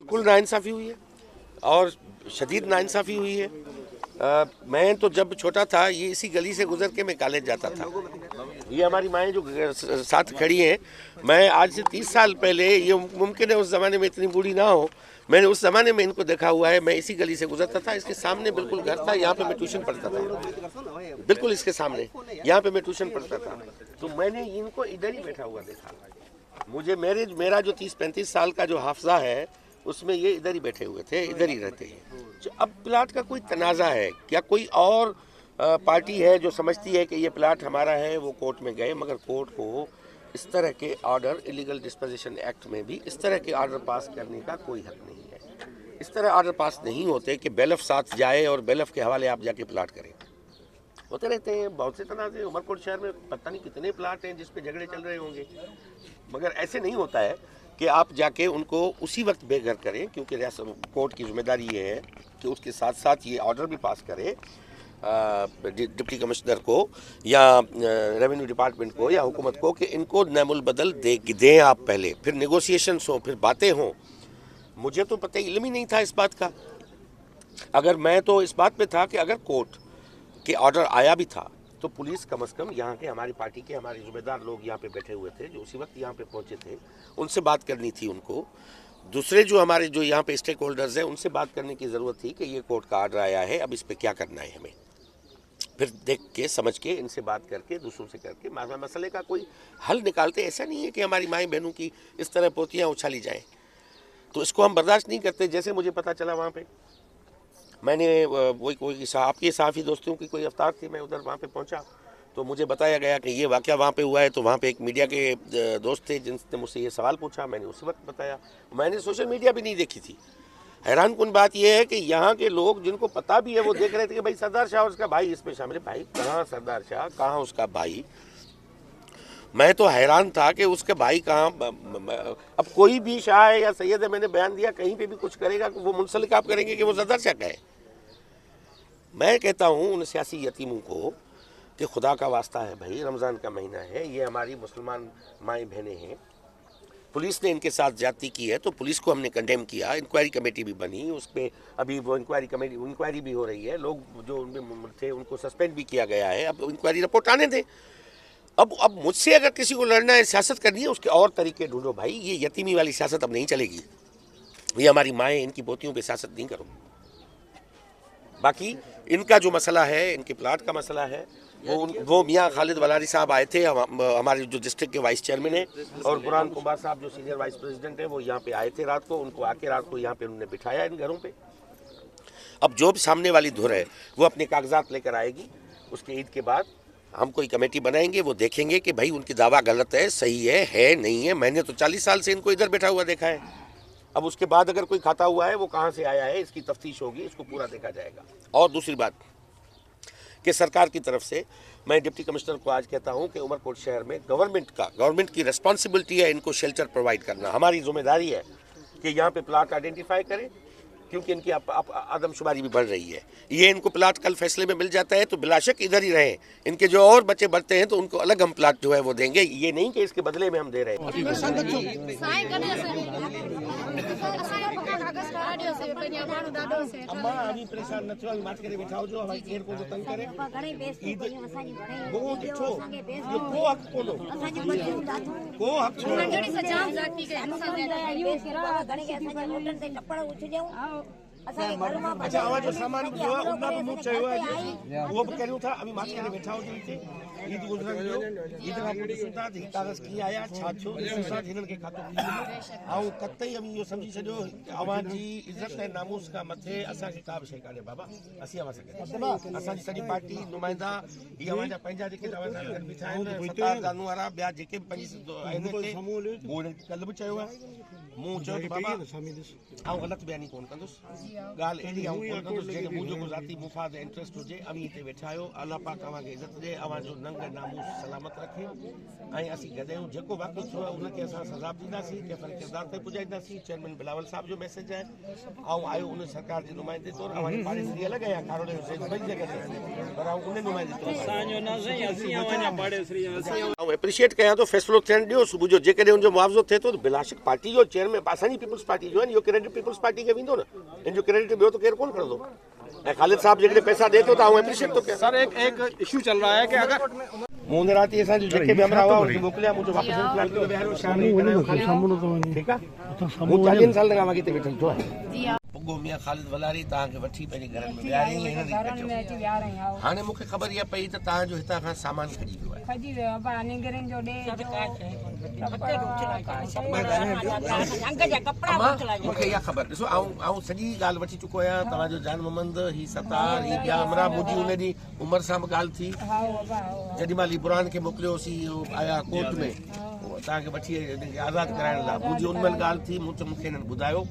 बिल्कुल नाइंसाफ़ी हुई है और शदीद नाइंसाफ़ी हुई है। मैं तो जब छोटा था ये इसी गली से गुजर के मैं कॉलेज जाता था। ये हमारी माएँ जो साथ खड़ी हैं, मैं आज से 30 साल पहले, ये मुमकिन है उस ज़माने में इतनी बूढ़ी ना हो, मैंने उस ज़माने में इनको देखा हुआ है। मैं इसी गली से गुजरता था, इसके सामने बिल्कुल घर था, यहाँ पे मैं ट्यूशन पढ़ता था, बिल्कुल इसके सामने, यहाँ पे मैं ट्यूशन पढ़ता था। तो मैंने इनको इधर ही बैठा हुआ देखा। मुझे मेरा जो 30-35 साल का जो हाफजा है उसमें ये इधर ही बैठे हुए थे, इधर ही रहते हैं। तो अब प्लाट का कोई तनाज़ा है क्या? कोई और पार्टी है जो समझती है कि ये प्लाट हमारा है, वो कोर्ट में गए, मगर कोर्ट को इस तरह के ऑर्डर, इलीगल डिस्पोजिशन एक्ट में भी इस तरह के ऑर्डर पास करने का कोई हक नहीं है। इस तरह ऑर्डर पास नहीं होते कि बेलफ साथ जाए और बेलफ के हवाले आप जाके प्लाट करें। होते रहते हैं बहुत से तनाज़े। उमरकोट शहर में पता नहीं कितने प्लाट हैं जिस पे झगड़े चल रहे होंगे, मगर ऐसे नहीं होता है कि आप जाके उनको उसी वक्त बेघर करें, क्योंकि कोर्ट की जिम्मेदारी ये है कि उसके साथ साथ ये ऑर्डर भी पास करे डिप्टी कमिश्नर को या रेवेन्यू डिपार्टमेंट को या हुकूमत को कि इनको नैमुल बदल दें आप पहले, फिर नेगोशिएशंस हों, फिर बातें हों। मुझे तो पता इल्म ही नहीं था इस बात का। अगर मैं तो इस बात पे था कि अगर कोर्ट के ऑर्डर आया भी था तो पुलिस कम से कम यहाँ के, हमारी पार्टी के हमारे ज़िम्मेदार लोग यहाँ पे बैठे हुए थे जो उसी वक्त यहाँ पे पहुँचे थे, उनसे बात करनी थी उनको। दूसरे जो हमारे जो यहाँ पे स्टेक होल्डर्स हैं उनसे बात करने की ज़रूरत थी कि ये कोर्ट का ऑर्डर आया है, अब इस पर क्या करना है हमें। फिर देख के समझ के इनसे बात करके दूसरों से करके मसले का कोई हल निकालते। ऐसा नहीं है कि हमारी माएँ बहनों की इस तरह पोतियाँ उछाली जाएँ, तो इसको हम बर्दाश्त नहीं करते। जैसे मुझे पता चला वहाँ पर, मैंने कोई आपके सहाफ़ी दोस्तों की कोई अफ्तार थी, मैं उधर वहाँ पे पहुँचा तो मुझे बताया गया कि ये वाक़या वहाँ पे हुआ है। तो वहाँ पे एक मीडिया के दोस्त थे जिनसे मुझसे ये सवाल पूछा, मैंने उसी वक्त बताया। मैंने सोशल मीडिया भी नहीं देखी थी। हैरान कुन बात यह है कि यहाँ के लोग जिनको पता भी है वो देख रहे थे कि भाई सरदार शाह और उसका भाई इसमें शामिल है। भाई कहाँ सरदार शाह, कहाँ उसका भाई? मैं तो हैरान था कि उसके भाई कहाँ। अब कोई भी शाह है या सैयद है, मैंने बयान दिया, कहीं पे भी कुछ करेगा वो मुंसलिक आप करेंगे कि वो सरदार शाह का है। मैं कहता हूँ उन सियासी यतीमों को कि खुदा का वास्ता है भाई, रमज़ान का महीना है, ये हमारी मुसलमान माएँ बहनें हैं। पुलिस ने इनके साथ ज्यादती की है तो पुलिस को हमने कंडेम किया। इंक्वायरी कमेटी भी बनी, उस पर अभी वो इंक्वायरी भी हो रही है। लोग जो उनमें थे उनको सस्पेंड भी किया गया है। अब इंक्वायरी रिपोर्ट आने दें। अब मुझसे अगर किसी को लड़ना है, सियासत करनी है, उसके और तरीके ढूंढो भाई। ये यतीमी वाली सियासत अब नहीं चलेगी। ये हमारी माएँ, इनकी पोतियों पे सियासत नहीं करो। बाकी इनका जो मसला है, इनके प्लाट का मसला है, वो मियाँ खालिद वलारी साहब आए थे, हमारे जो डिस्ट्रिक्ट के वाइस चेयरमैन हैं, और बुरहान कुमार साहब जो सीनियर वाइस प्रेसिडेंट हैं, वो यहाँ पे आए थे रात को। उनको आके रात को यहाँ पे उन्होंने बिठाया इन घरों पे। अब जो भी सामने वाली धुर है वो अपने कागजात लेकर आएगी। उसके ईद के बाद हम कोई कमेटी बनाएंगे, वो देखेंगे कि भाई उनकी दावा गलत है, सही है नहीं है। मैंने तो 40 साल से इनको इधर बैठा हुआ देखा है। अब उसके बाद अगर कोई खाता हुआ है वो कहाँ से आया है, इसकी तफ्तीश होगी, इसको पूरा देखा जाएगा। और दूसरी बात कि सरकार की तरफ से मैं डिप्टी कमिश्नर को आज कहता हूं कि उमरकोट शहर में गवर्नमेंट की रिस्पॉन्सिबिलिटी है इनको शेल्टर प्रोवाइड करना। हमारी जिम्मेदारी है कि यहाँ पे प्लाट आइडेंटिफाई करें, क्योंकि इनकी आदमशुमारी भी बढ़ रही है। ये इनको प्लाट कल फैसले में मिल जाता है तो बिलाशक इधर ही रहें। इनके जो और बच्चे बढ़ते हैं तो उनको अलग हम प्लाट जो है वो देंगे। ये नहीं कि इसके बदले में हम दे रहे हैं। अम्मा अभी परेशान न थियो, अभी मात करे बैठा हो जो हमारी केर को जो तंग करे वो देखो ये को हक कोलो को हक छो घणी सजाम जाती के अच्छा आवाज जो सामान जो है उनका भी मुंह चाहिए है वो भी करूं था। अभी मात करे बैठा हो थे ईद गुजरन जो ईद का पुलिस सुधा थी कागज की आया छाछो साथ हिनन के खातो आऊं कतई अभी यो समझी छो आवाज जी इज्जत ने नामूस का मथे असा के का शे काने बाबा असी आवा सके असा जी सड़ी पार्टी नुमाइंदा ये आवाज पंजा जेके दवा कर बिछाए सरकार कानून वाला ब्या जेके पंजी आइन के बोल कल भी चाहिए है मुंह चो कि बाबा आऊं गलत बयानी कोन कंदुस गाल एडी आऊं कोन कंदुस जे मुंजो को जाती मुफाद इंटरेस्ट होजे अवी ते बैठायो अल्लाह पाक तवा के इज्जत दे आवाज जो नंग नामूस सलामत रखे आई असी गदेऊ जेको वाकई छो उन के असा सजा दीदासी के फर किरदार ते पुजाईदासी। चेयरमैन बिलावल साहब जो मैसेज है आऊं आयो उन सरकार जी नुमाइंदे तौर हमारी पार्टी से अलग है कारोड़े हुसैन भाई जगह पर आऊं उन नुमाइंदे तौर साñो ना सही असी आवाना पाड़े श्री असी आऊं एप्रिशिएट कया तो फैसलो थियन दियो सुबह जो जेके उन जो मुआवजो थे तो बिलाशक पार्टी जो चेयर हिन में असांजी पीपल्स पार्टी जो आहे इहो क्रेडिट पीपल्स पार्टी खे वेंदो न, इन जो क्रेडिट ॿियो त केरु कोन खणंदो। ऐं ख़ालिद साहब जेकॾहिं पैसा ॾे थो त आउं एप्रिशिएट थो कयां। सर एक इशू चल रहा है कि अगर मूं हुन राति असांजो जेके बि हमरा हुआ उनखे मोकिलिया, मुंहिंजो वापसि इंतज़ार कयो विहारियो, शाम जो बनायो खाली। ठीकु आहे, मूं 40 साल खां अॻिते वेठल थियो आहे। पुगो मियां ख़ालिद वलारी तव्हांखे वठी पंहिंजे घर में विहारियईं, हिन ॾींहुं हाणे मूंखे ख़बर इहा पई त तव्हांजो हितां खां सामान खॼी वियो आहे। मूंखे इहा ख़बर, ॾिसो आउं सॼी ॻाल्हि वठी चुको आहियां, तव्हांजो जान मोहम्मद, ही सतार, ही ॿिया हमरा, मुंहिंजी हुन ॾींहुं उमर सां बि ॻाल्हि थी, जेॾी महिल बुरहान खे मोकिलियोसीं आया कोर्ट में तव्हांखे वठी आज़ादु कराइण लाइ, मुंहिंजी उन महिल ॻाल्हि थी, मूंखे हिननि ॿुधायो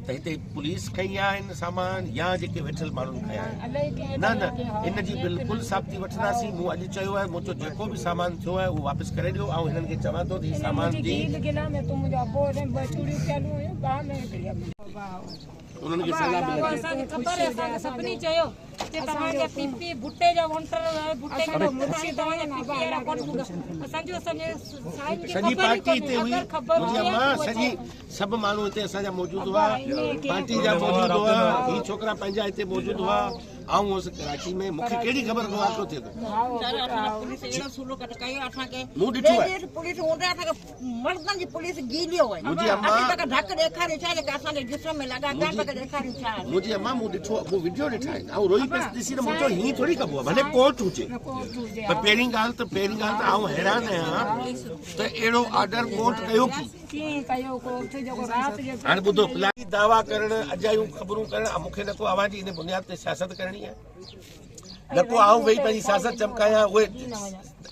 त हिते पुलिस खई आहे हिन सामान या जेके वेठल माण्हुनि खया आहिनि। न इन जी बिल्कुलु साबिती वठंदासीं। मूं अॼु चयो आहे, मूं चयो जेको बि सामान थियो आहे उहो वापसि करे ॾियो, ऐं हिननि खे चवां थो त हीउ सामान जी उन्हनि खे सलाह असांखे ख़बर आहे, असांखे सभिनी चयो कि तव्हांजे पीपी भुट्टे जा वॉन्टर भुट्टे जो मुंशी तव्हांजे पीपी अहिड़ा कोन हूंदा। असांजो सॼे सॼी पार्टी हिते हुई, मुंहिंजी अम्मा सॼी सभु माण्हू हिते असांजा मौजूदु हुआ, पार्टी जा मौजूदु हुआ, ही छोकिरा पंहिंजा हिते मौजूदु हुआ, आऊं हुअसि कराची में। मूंखे कहिड़ी ख़बर को वाक़ियो थिए थो? मूं ॾिठो आहे पुलिस हूंदे असांखे मर्दनि जी पुलिस गीलियो आहे। मुंहिंजी अम्मा ढक ॾेखारियो छा जेके असांजे जिस्म में लॻा कान ॾेखारियो छा। मुंहिंजी अम्मा मूं ॾिठो, मूं वीडियो ॾिठा आहिनि, ऐं रोई पियसि ॾिसी त मूं चयो हीअं थोरी कबो आहे, भले कोर्ट हुजे। पर पहिरीं ॻाल्हि त आउं हैरान आहियां त अहिड़ो ऑर्डर कोर्ट कयो की। हाणे ॿुधो, प्लानी दावा करणु, अजायूं ख़बरूं करणु, मूंखे नथो आवाज़ इन बुनियाद ते सियासत करणी आहे, न को आउं वेही पंहिंजी सियासत चमकायां, उहे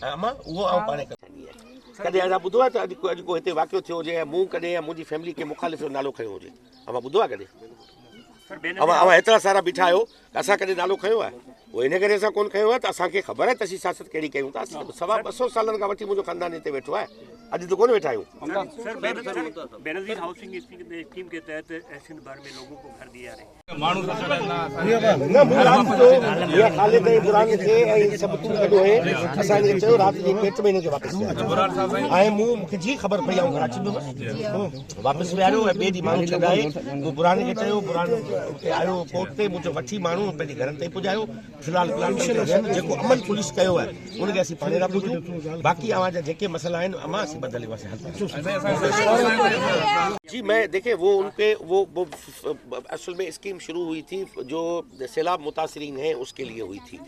अम्मा उहो आउं पाणे करणी आहे। कॾहिं असां ॿुधो आहे त अॼु को हिते वाक़ियो थियो हुजे, मूं कॾहिं या मुंहिंजी फैमिली खे मुखालिफ़ जो नालो खयो हुजे? अव्हां ॿुधो आहे कॾहिं? अव्हां हेतिरा सारा बीठा आहियो, असां कॾहिं नालो खयो आहे? उहो इन करे असां कोन खयो आहे त असांखे ख़बर आहे त असीं सियासत कहिड़ी कयूं था। 200 सालनि खां वठी मुंहिंजो ख़ानदान हिते वेठो आहे, अॼु त कोन वेठा आहियूं। बेनज़ीर हाउसिंग स्कीम के तहत सिंध भर में लोगों को घर दिया है। ख़ालिद ऐं बुरहान खे ऐं सभु तूं गॾु हुए, असांखे चयो राति जे पेट में हिनखे वापसि ऐं मूंखे जी ख़बर पई आहे कराची में वापसि विहारियो ऐं ॿिए ॾींहुं माण्हू छॾाए, पोइ बुरहान खे चयो, बुरहान उते आयो कोर्ट ते, मुंहिंजो वठी माण्हू पंहिंजे घरनि ते पुॼायो। फ़िलहाल जेको अमल पुलिस कयो आहे उनखे असीं पाणे था ॿुधूं, बाक़ी अव्हां जा जेके मसइला आहिनि अम्मा असीं बदले पासे हल। जी मैं देखिए वो उनके वो असल में स्कीम शुरू हुई थी जो सैलाब मुतासरीन हैं उसके लिए हुई थी,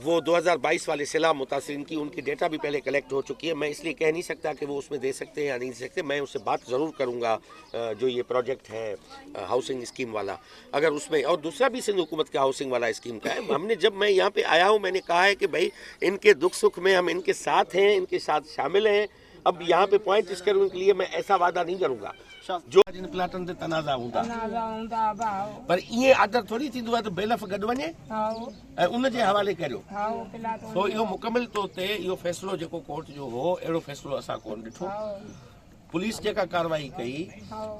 वो 2022 वाले सैलाब मुतासरीन की उनकी डेटा भी पहले कलेक्ट हो चुकी है। मैं इसलिए कह नहीं सकता कि वो उसमें दे सकते हैं या नहीं दे सकते, मैं उससे बात ज़रूर करूँगा जो ये प्रोजेक्ट है हाउसिंग स्कीम वाला, अगर उसमें, और दूसरा भी सिंध हुकूमत का हाउसिंग वाला स्कीम का है। हमने जब मैं यहाँ पे आया हूँ मैंने कहा है कि भाई इनके दुख सुख में हम इनके साथ हैं, इनके साथ शामिल हैं। अब यहाँ पे पॉइंट इस करने के लिए मैं ऐसा वादा नहीं करूँगा जो इन प्लाटन ते तनाज़ा हूंदा, पर ये आदर थोड़ी थींदो आहे त बेलफ गॾु वञे ऐं उन जे हवाले करियो। तो इहो मुकमिल तौर ते इहो फ़ैसिलो जेको कोर्ट जो हो, अहिड़ो फ़ैसिलो असां कोन ॾिठो। पुलिस जेका कार्रवाई कई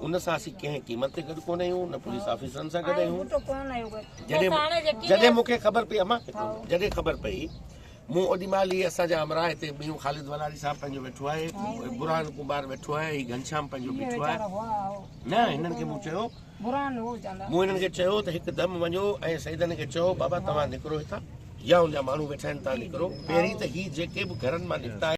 उन सां असीं कंहिं क़ीमत ते गॾु कोन आहियूं, न पुलिस ऑफिसरनि सां गॾु आहियूं। जॾहिं मूंखे ख़बर पई, अम्मा जॾहिं ख़बर पई, मूं ओॾी महिल ई असांजा हमरा हिते ॿियूं ख़ालिद वलारी साहब पंहिंजो वेठो आहे, बुरहान कुमार वेठो आहे, ही घनश्याम पंहिंजो बीठो आहे। न हिननि खे मूं चयो, मूं हिननि खे चयो त हिकदमि वञो ऐं सईदनि खे चयो बाबा तव्हां निकिरो हितां, या हुनजा माण्हू वेठा आहिनि तव्हां निकिरो। पहिरीं त ही जेके बि घरनि मां निकिता